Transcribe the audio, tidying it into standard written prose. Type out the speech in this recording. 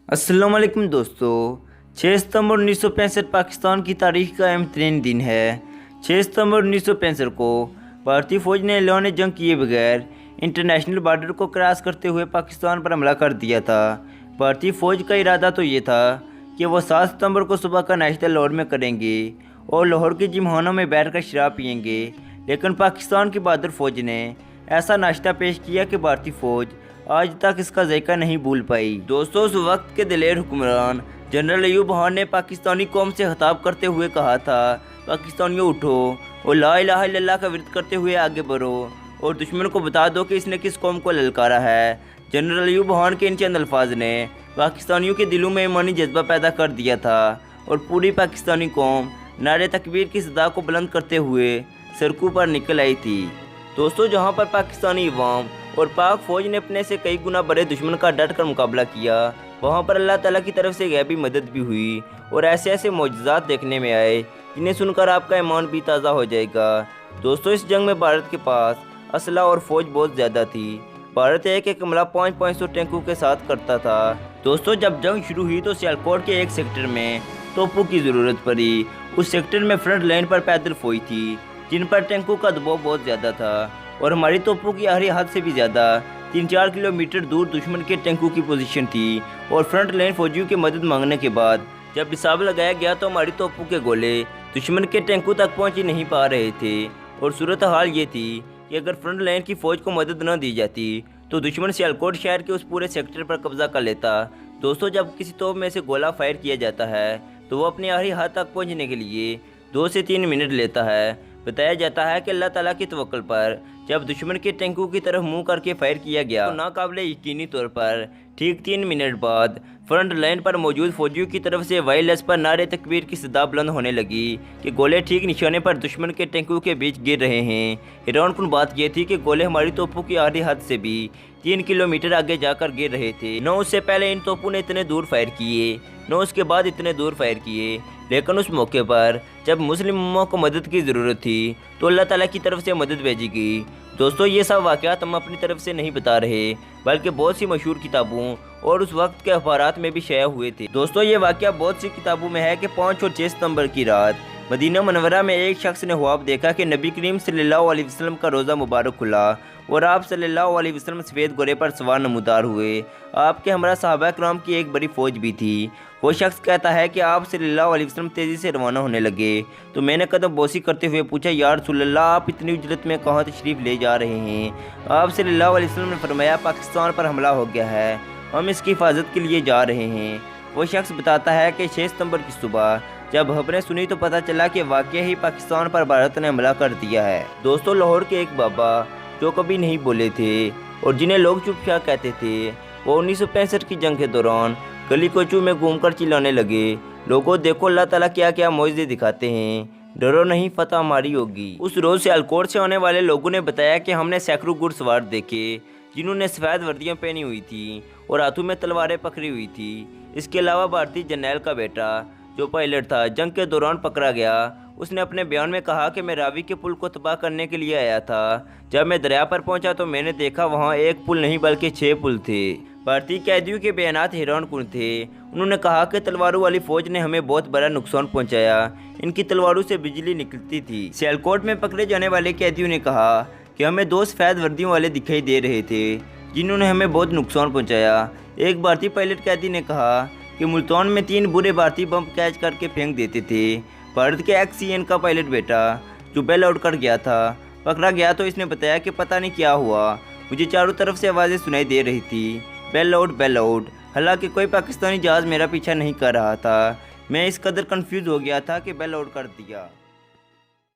अस्सलाम वालेकुम दोस्तों। 6 सितंबर 1965 पाकिस्तान की तारीख का अहम तरीन दिन है। 6 सितंबर 1965 को भारतीय फ़ौज ने ऐलान जंग किए बगैर इंटरनेशनल बॉर्डर को क्रॉस करते हुए पाकिस्तान पर हमला कर दिया था। भारतीय फ़ौज का इरादा तो ये था कि वो 7 सितंबर को सुबह का नाश्ता लाहौर में करेंगे और लाहौर के जिमखानों में बैठकर शराब पियेंगे, लेकिन पाकिस्तान की बहादुर फ़ौज ने ऐसा नाश्ता पेश किया कि भारतीय फ़ौज आज तक इसका जायका नहीं भूल पाई। दोस्तों, उस वक्त के दिलेर हुक्मरान जनरल अयूब खान ने पाकिस्तानी कौम से खिताब करते हुए कहा था, पाकिस्तानियों उठो और ला इलाहा इल्लल्लाह का विरद करते हुए आगे बढ़ो और दुश्मन को बता दो कि इसने किस कौम को ललकारा है। जनरल अयूब खान के इन चंद अल्फाज ने पाकिस्तानियों के दिलों में ईमानी जज्बा पैदा कर दिया था और पूरी पाकिस्तानी कौम नारे तकबीर की सदा को बुलंद करते हुए सड़कों पर निकल आई थी। दोस्तों, जहां पर पाकिस्तानी अवाम और पाक फ़ौज ने अपने से कई गुना बड़े दुश्मन का डट कर मुकाबला किया, वहां पर अल्लाह ताला की तरफ से गैबी मदद भी हुई और ऐसे ऐसे मौजज़ात देखने में आए जिन्हें सुनकर आपका ईमान भी ताज़ा हो जाएगा। दोस्तों, इस जंग में भारत के पास असला और फ़ौज बहुत ज़्यादा थी। भारत एक हमला 500 टैंकों के साथ करता था। दोस्तों, जब जंग शुरू हुई तो सियालकोट के एक सेक्टर में तोपों की ज़रूरत पड़ी। उस सेक्टर में फ्रंट लाइन पर पैदल फ़ौज थी जिन पर टैंकों का दबाव बहुत ज़्यादा था और हमारी तोपों की आखिरी हद से भी ज़्यादा 3-4 किलोमीटर दूर दुश्मन के टैंकों की पोजीशन थी और फ्रंट लाइन फौजियों की मदद मांगने के बाद जब हिसाब लगाया गया तो हमारी तोपों के गोले दुश्मन के टैंकों तक पहुंच ही नहीं पा रहे थे और सूरत हाल ये थी कि अगर फ्रंट लाइन की फ़ौज को मदद न दी जाती तो दुश्मन सियालकोट शहर के उस पूरे सेक्टर पर कब्जा कर लेता। दोस्तों, जब किसी तोप में से गोला फायर किया जाता है तो वो अपनी आखिरी हद तक पहुँचने के लिए 2 से 3 मिनट लेता है। बताया जाता है कि अल्लाह ताला की तवक्कुल पर जब दुश्मन के टैंकों की तरफ मुंह करके फायर किया गया तो नाकाबिले यकीनी तौर पर ठीक 3 मिनट बाद फ्रंट लाइन पर मौजूद फौजियों की तरफ से वायरलेस पर नारे तकबीर की सदा बुलंद होने लगी कि गोले ठीक निशाने पर दुश्मन के टैंकों के बीच गिर रहे हैं। हैरानकुन बात यह थी कि गोले हमारी तोपों की आधी हद से भी 3 किलोमीटर आगे जाकर गिर रहे थे। न उससे पहले इन तोपों ने इतने दूर फायर किए, न उसके बाद इतने दूर फायर किए, लेकिन उस मौके पर जब मुस्लिम उम्मा को मदद की ज़रूरत थी तो अल्लाह ताला की तरफ से मदद भेजी गई। दोस्तों, ये सब वाक़यात हम अपनी तरफ से नहीं बता रहे बल्कि बहुत सी मशहूर किताबों और उस वक्त के अखबारात में भी शाया हुए थे। दोस्तों, ये वाक़या बहुत सी किताबों में है कि 5 और 6 सितंबर की रात मदीना मनवरा में एक शख्स ने ख्वाब देखा कि नबी करीम सल्लल्लाहु अलैहि वसल्लम का रोज़ा मुबारक खुला और आप सल्लल्लाहु अलैहि वसल्लम सफ़ेद घोड़े पर सवार नमूदार हुए। आपके हमरा सहाबा कराम की एक बड़ी फ़ौज भी थी। वो शख्स कहता है कि आप सल्लल्लाहु अलैहि वसल्लम तेज़ी से रवाना होने लगे तो मैंने कदम बोसी करते हुए पूछा, या रसूलल्लाह, आप इतनी उजरत में कहाँ तशरीफ़ ले जा रहे हैं? आप सल्लल्लाहु अलैहि वसल्लम ने फरमाया, पाकिस्तान पर हमला हो गया है, हम इसकी हिफाजत के लिए जा रहे हैं। वो शख्स बताता है कि 6 सितंबर की सुबह जब खबरें सुनी तो पता चला कि वाकई ही पाकिस्तान पर भारत ने हमला कर दिया है। दोस्तों, लाहौर के एक बाबा जो कभी नहीं बोले थे और जिन्हें लोग चुपचाप कहते थे, वो 1965 की जंग के दौरान गली कोचों में घूमकर चिल्लाने लगे, लोगों देखो अल्लाह ताला क्या क्या मौजज़े दिखाते हैं, डरो नहीं, फतह हमारी होगी। उस रोज़ सियालकोट से आने वाले लोगों ने बताया कि हमने सैकड़ों घुड़सवार देखे जिन्होंने सफ़ेद वर्दियाँ पहनी हुई थी और हाथों में तलवारें पकड़ी हुई थी। इसके अलावा भारतीय जर्नैल का बेटा जो पायलट था जंग के दौरान पकड़ा गया, उसने अपने बयान में कहा कि मैं रावी के पुल को तबाह करने के लिए आया था। जब मैं दरिया पर पहुंचा तो मैंने देखा वहां एक पुल नहीं बल्कि 6 पुल थे। भारतीय कैदियों के बयानात हैरानकुन थे। उन्होंने कहा कि तलवारों वाली फ़ौज ने हमें बहुत बड़ा नुकसान पहुंचाया, इनकी तलवारों से बिजली निकलती थी। सियालकोट में पकड़े जाने वाले कैदियों ने कहा कि हमें 2 सफ़ेद वर्दियों वाले दिखाई दे रहे थे जिन्होंने हमें बहुत नुकसान पहुँचाया। एक भारतीय पायलट कैदी ने कहा कि मुल्तान में 3 बुरे भारतीय बम कैच करके फेंक देते थे। भारत के XCN का पायलट बेटा जो बेल आउट कर गया था पकड़ा गया तो इसने बताया कि पता नहीं क्या हुआ, मुझे चारों तरफ से आवाज़ें सुनाई दे रही थी, बेल आउट बेल आउट। हालांकि कोई पाकिस्तानी जहाज़ मेरा पीछा नहीं कर रहा था, मैं इस कदर कंफ्यूज हो गया था कि बेल आउट कर दिया।